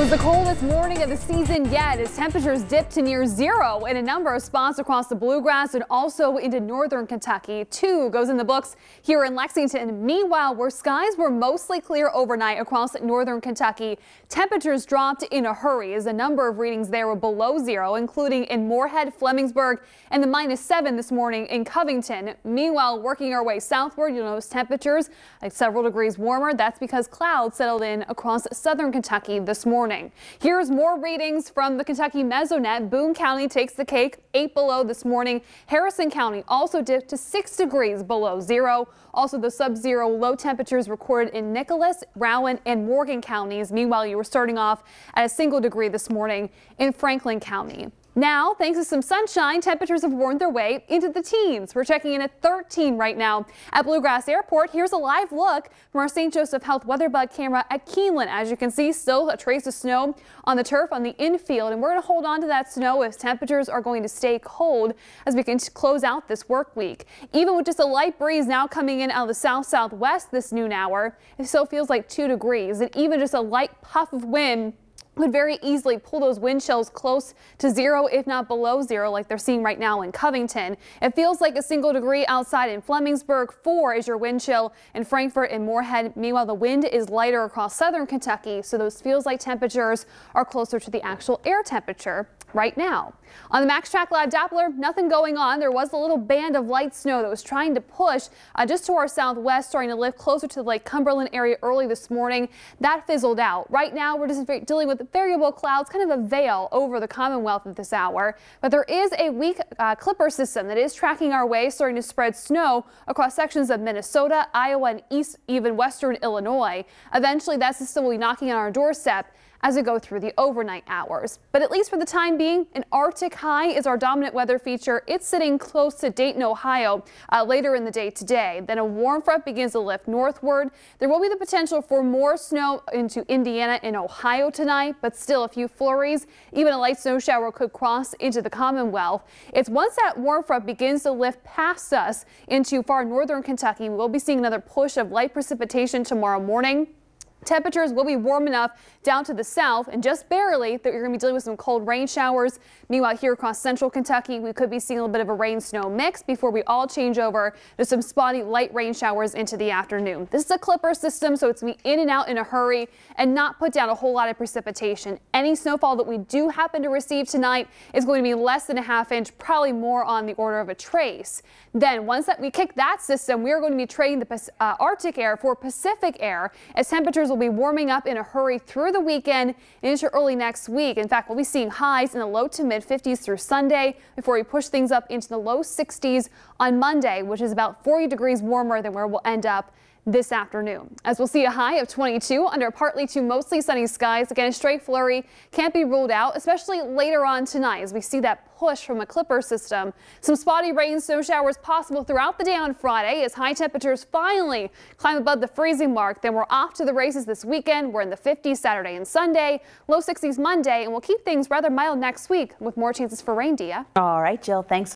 was the coldest morning of the season yet as temperatures dipped to near zero in a number of spots across the Bluegrass and also into northern Kentucky. 2 goes in the books here in Lexington. Meanwhile, where skies were mostly clear overnight across northern Kentucky, temperatures dropped in a hurry as a number of readings there were below zero, including in Moorhead, Flemingsburg, and the -7 this morning in Covington. Meanwhile, working our way southward, you'll notice temperatures like several degrees warmer. That's because clouds settled in across southern Kentucky this morning. Here's more readings from the Kentucky Mesonet. Boone County takes the cake, 8 below this morning. Harrison County also dipped to 6 degrees below zero. Also, the sub-zero low temperatures recorded in Nicholas, Rowan, and Morgan counties. Meanwhile, you were starting off at a single degree this morning in Franklin County. Now, thanks to some sunshine, temperatures have worn their way into the teens. We're checking in at 13 right now at Bluegrass Airport. Here's a live look from our St. Joseph Health WeatherBug camera at Keeneland. As you can see, still a trace of snow on the turf on the infield, and we're going to hold on to that snow as temperatures are going to stay cold as we can close out this work week. Even with just a light breeze now coming in out of the south-southwest this noon hour, it still feels like 2 degrees, and even just a light puff of wind could very easily pull those wind chills close to zero, if not below zero, like they're seeing right now in Covington. It feels like a single degree outside in Flemingsburg. 4 is your wind chill in Frankfort and Moorhead. Meanwhile, the wind is lighter across southern Kentucky, so those feels like temperatures are closer to the actual air temperature right now. On the Max Track Live Doppler, nothing going on. There was a little band of light snow that was trying to push just to our southwest, starting to lift closer to the Lake Cumberland area early this morning. That fizzled out. Right now, we're just dealing with variable clouds, kind of a veil over the Commonwealth at this hour. But there is a weak clipper system that is tracking our way, starting to spread snow across sections of Minnesota, Iowa, and east, even western Illinois. Eventually, that system will be knocking on our doorstep as we go through the overnight hours. But at least for the time being, an Arctic high is our dominant weather feature. It's sitting close to Dayton, Ohio later in the day today. Then a warm front begins to lift northward. There will be the potential for more snow into Indiana and Ohio tonight, but still a few flurries. Even a light snow shower could cross into the Commonwealth. It's once that warm front begins to lift past us into far northern Kentucky, we'll be seeing another push of light precipitation tomorrow morning. Temperatures will be warm enough down to the south and just barely that you're going to be dealing with some cold rain showers. Meanwhile, here across central Kentucky, we could be seeing a little bit of a rain snow mix before we all change over to some spotty light rain showers into the afternoon. This is a clipper system, so it's going to be in and out in a hurry and not put down a whole lot of precipitation. Any snowfall that we do happen to receive tonight is going to be less than a ½ inch, probably more on the order of a trace. Then once that we kick that system, we are going to be trading the Arctic air for Pacific air as temperatures will be warming up in a hurry through the weekend and into early next week. In fact, we'll be seeing highs in the low to mid 50s through Sunday before we push things up into the low 60s on Monday, which is about 40 degrees warmer than where we'll end up this afternoon, as we'll see a high of 22 under partly to mostly sunny skies. Again, a stray flurry can't be ruled out, especially later on tonight as we see that push from a clipper system. Some spotty rain, snow showers possible throughout the day on Friday as high temperatures finally climb above the freezing mark. Then we're off to the races this weekend. We're in the 50s Saturday and Sunday, low 60s Monday, and we'll keep things rather mild next week with more chances for rain, Dia. All right, Jill, thanks.